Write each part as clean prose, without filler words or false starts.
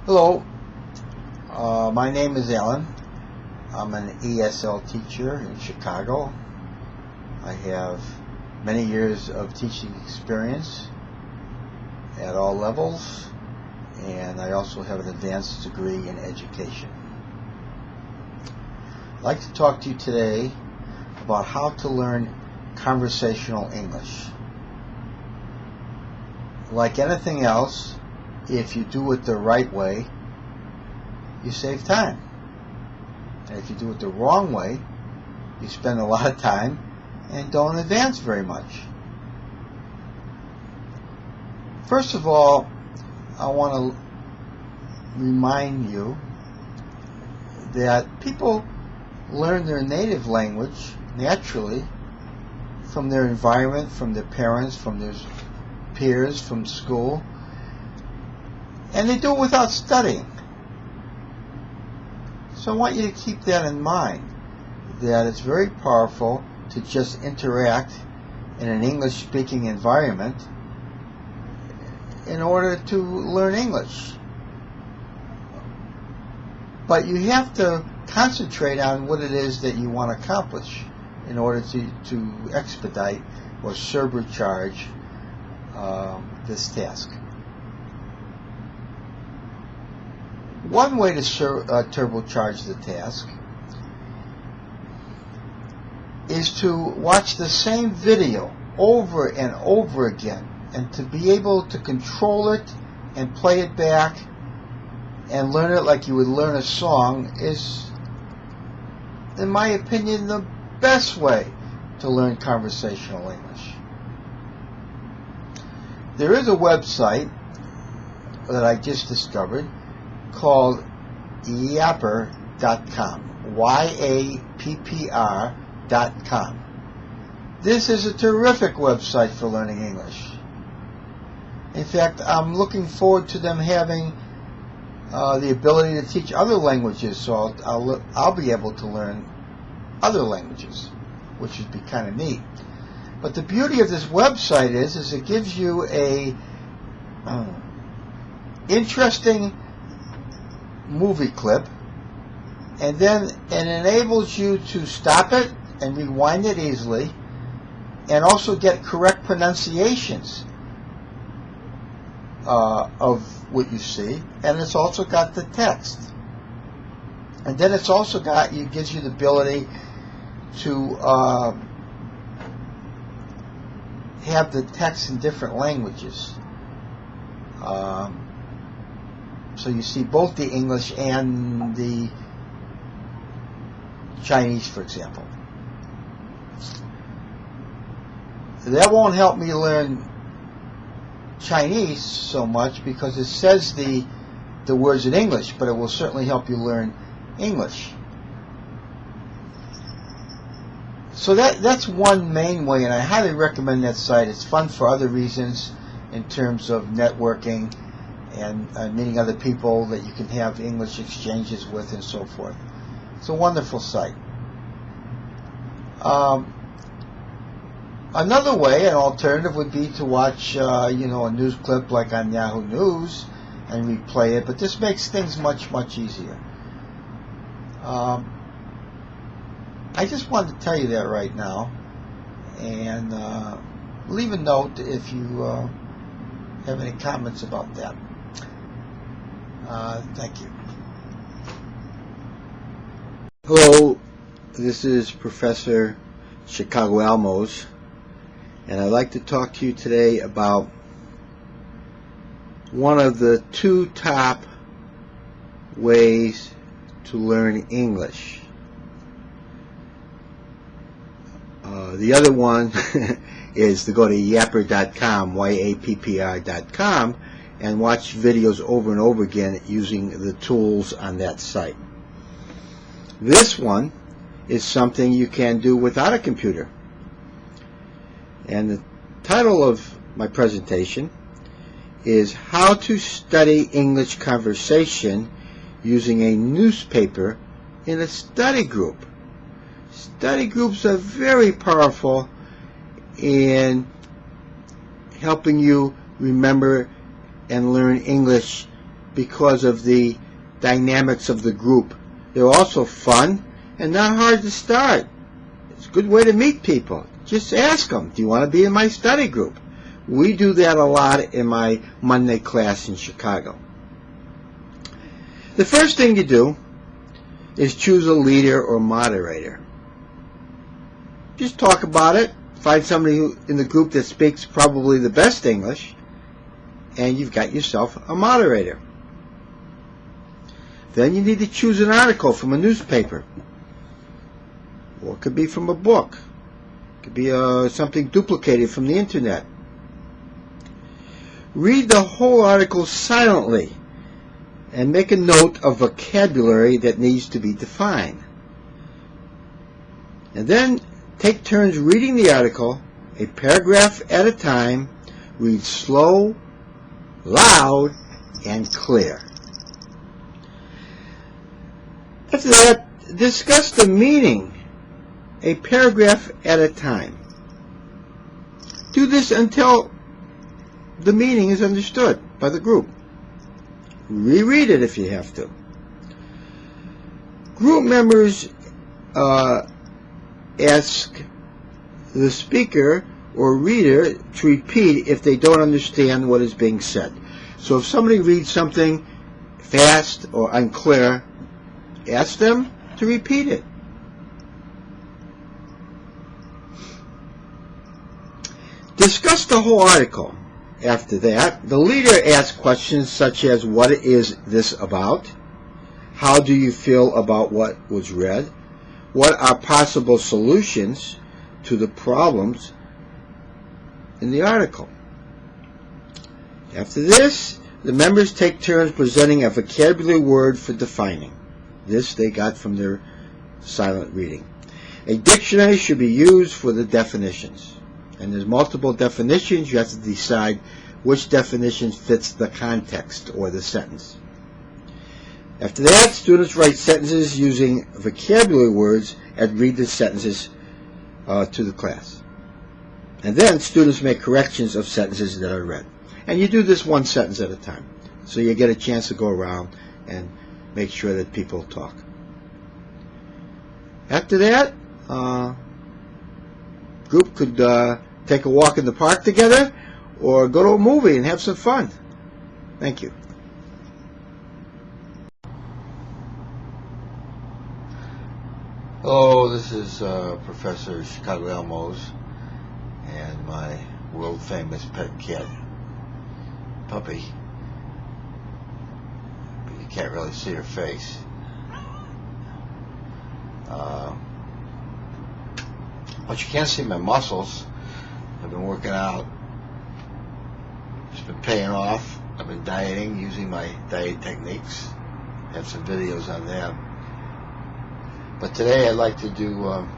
Hello, my name is Alan. I'm an ESL teacher in Chicago. I have many years of teaching experience at all levels, and I also have an advanced degree in education. I'd like to talk to you today about how to learn conversational English. Like anything else, if you do it the right way, you save time. And if you do it the wrong way, you spend a lot of time and don't advance very much. First of all, I want to remind you that people learn their native language naturally from their environment, from their parents, from their peers, from school, and they do it without studying. So I want you to keep that in mind, that it's very powerful to just interact in an English-speaking environment in order to learn English. But you have to concentrate on what it is that you want to accomplish in order to expedite or supercharge this task. One way to turbocharge the task is to watch the same video over and over again, and to be able to control it and play it back and learn it like you would learn a song is, in my opinion, the best way to learn conversational English. There is a website that I just discovered called Yappr.com, YAPPR.com. This is a terrific website for learning English. In fact, I'm looking forward to them having the ability to teach other languages, so I'll be able to learn other languages, which would be kind of neat. But the beauty of this website is it gives you a interesting movie clip, and then it enables you to stop it and rewind it easily, and also get correct pronunciations of what you see. And it's also got the text, and then it's also gives you the ability to have the text in different languages. So you see both the English and the Chinese, for example. That won't help me learn Chinese so much because it says the words in English, but it will certainly help you learn English. So that's one main way, and I highly recommend that site. It's fun for other reasons in terms of networking and meeting other people that you can have English exchanges with and so forth. It's a wonderful site. Another way, an alternative, would be to watch a news clip like on Yahoo News and replay it, but this makes things much, much easier. I just wanted to tell you that right now, and leave a note if you have any comments about that. Thank you. Hello, this is Professor Chicago Almos, and I'd like to talk to you today about one of the two top ways to learn English. The other one is to go to Yappr.com, YAPPR.com, and watch videos over and over again using the tools on that site. This one is something you can do without a computer. And the title of my presentation is How to Study English Conversation Using a Newspaper in a Study Group. Study groups are very powerful in helping you remember and learn English because of the dynamics of the group. They're also fun and not hard to start. It's a good way to meet people. Just ask them, do you want to be in my study group? We do that a lot in my Monday class in Chicago. The first thing you do is choose a leader or moderator. Just talk about it. Find somebody in the group that speaks probably the best English, and you've got yourself a moderator. Then you need to choose an article from a newspaper, or it could be from a book. It could be something duplicated from the internet. Read the whole article silently and make a note of vocabulary that needs to be defined. And then take turns reading the article, a paragraph at a time. Read slow, loud, and clear. After that, discuss the meaning, a paragraph at a time. Do this until the meaning is understood by the group. Reread it if you have to. Group members ask the speaker or reader to repeat if they don't understand what is being said. So if somebody reads something fast or unclear, ask them to repeat it. Discuss the whole article. After that, the leader asks questions such as, what is this about? How do you feel about what was read? What are possible solutions to the problems in the article? After this, the members take turns presenting a vocabulary word for defining. This they got from their silent reading. A dictionary should be used for the definitions. And there's multiple definitions. You have to decide which definition fits the context or the sentence. After that, students write sentences using vocabulary words and read the sentences to the class. And then students make corrections of sentences that are read. And you do this one sentence at a time. So you get a chance to go around and make sure that people talk. After that, group could take a walk in the park together or go to a movie and have some fun. Thank you. Hello, this is Professor Chicago Elmos and my world-famous pet cat, Puppy. But you can't really see her face. But you can see my muscles. I've been working out. It's been paying off. I've been dieting using my diet techniques. I have some videos on that. But today I'd like to do a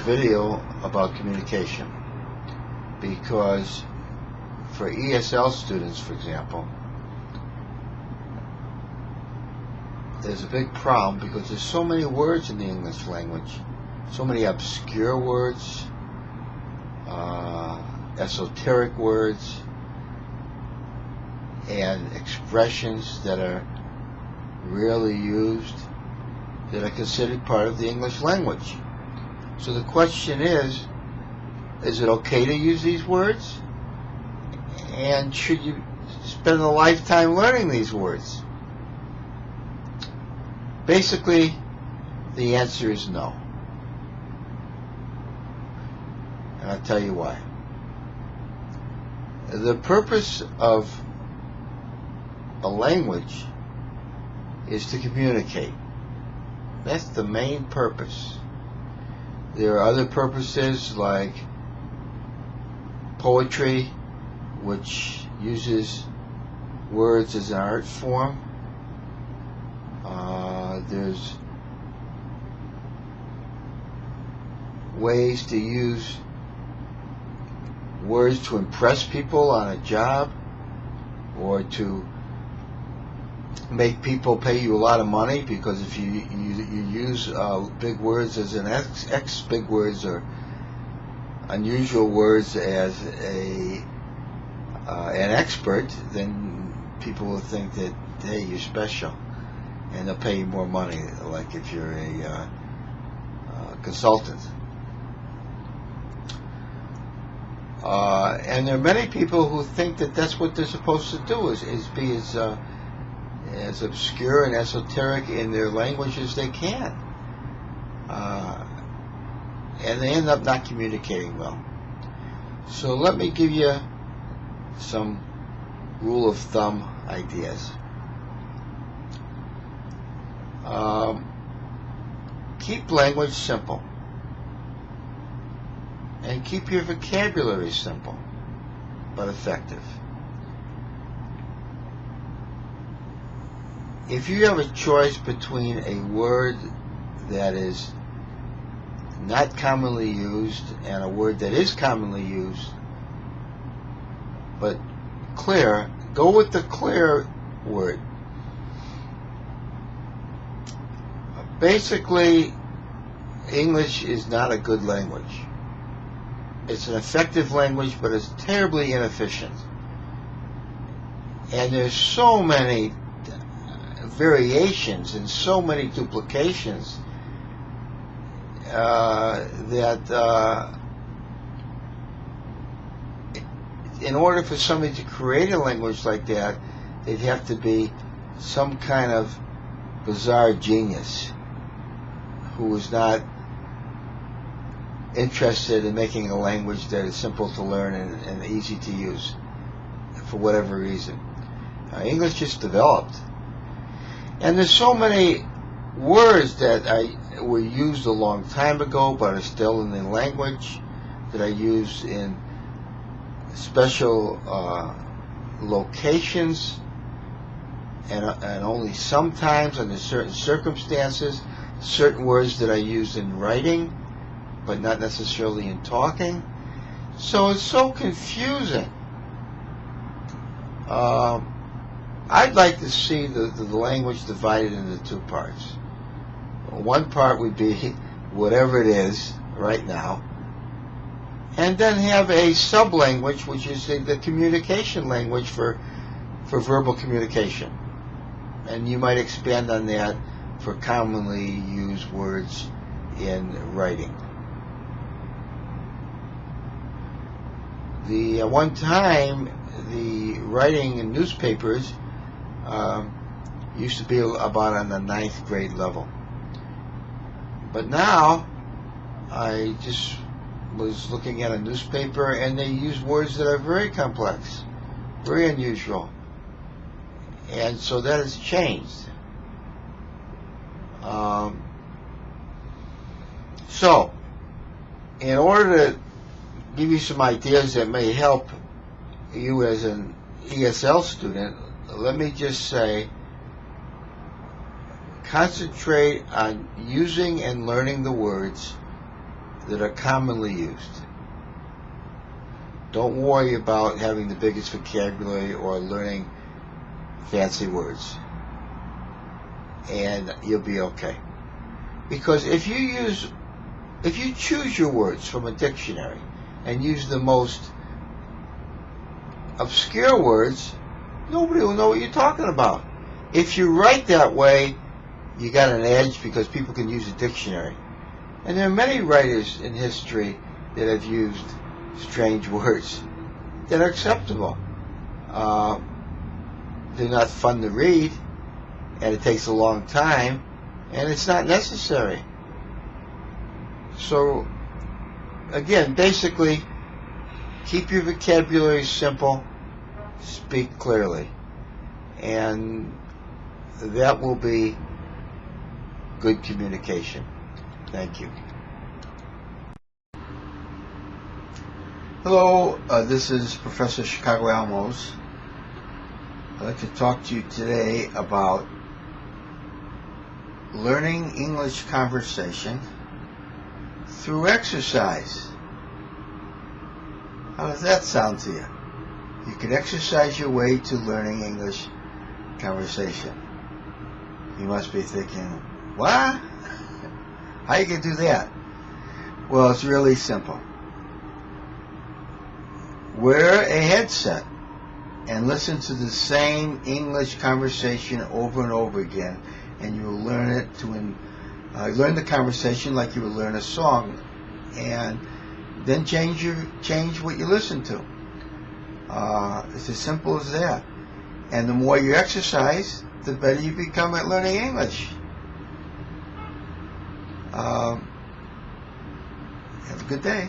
video about communication, because for ESL students, for example, there's a big problem because there's so many words in the English language, so many obscure words, esoteric words, and expressions that are rarely used, that are considered part of the English language. So the question is it okay to use these words? And should you spend a lifetime learning these words? Basically, the answer is no. And I'll tell you why. The purpose of a language is to communicate. That's the main purpose. There are other purposes like poetry, which uses words as an art form. There's ways to use words to impress people on a job, or to make people pay you a lot of money, because if you use big words as an X, big words or unusual words as an expert, then people will think that, hey, you're special, and they'll pay you more money, like if you're a consultant. And there are many people who think that that's what they're supposed to do, is be as obscure and esoteric in their language as they can. And they end up not communicating well. So let me give you some rule of thumb ideas. Keep language simple. And keep your vocabulary simple, but effective. If you have a choice between a word that is not commonly used and a word that is commonly used, but clear, go with the clear word. Basically, English is not a good language. It's an effective language, but it's terribly inefficient. And there's so many variations and so many duplications that in order for somebody to create a language like that, they'd have to be some kind of bizarre genius who is not interested in making a language that is simple to learn and easy to use for whatever reason. English just developed. And there's so many words that were used a long time ago but are still in the language, that are used in special locations and only sometimes under certain circumstances. Certain words that are used in writing but not necessarily in talking. So it's so confusing. I'd like to see the language divided into two parts. One part would be whatever it is right now, and then have a sub-language, which is the communication language for verbal communication. And you might expand on that for commonly used words in writing. One time, the writing in newspapers used to be about on the 9th grade level. But now, I just was looking at a newspaper and they use words that are very complex, very unusual. And so that has changed. So, in order to give you some ideas that may help you as an ESL student, let me just say, concentrate on using and learning the words that are commonly used. Don't worry about having the biggest vocabulary or learning fancy words, and you'll be okay. Because if you choose your words from a dictionary and use the most obscure words, nobody will know what you're talking about. If you write that way, you got an edge because people can use a dictionary. And there are many writers in history that have used strange words that are acceptable. They're not fun to read, and it takes a long time, and it's not necessary. So, again, basically, keep your vocabulary simple, speak clearly, and that will be good communication. Thank you. Hello, this is Professor Chicago Almos. I'd like to talk to you today about learning English conversation through exercise. How does that sound to you? You can exercise your way to learning English conversation. You must be thinking, what? How you can do that? Well, it's really simple. Wear a headset and listen to the same English conversation over and over again, and you will learn it learn the conversation like you would learn a song, and then change what you listen to. It's as simple as that. And the more you exercise, the better you become at learning English. Have a good day.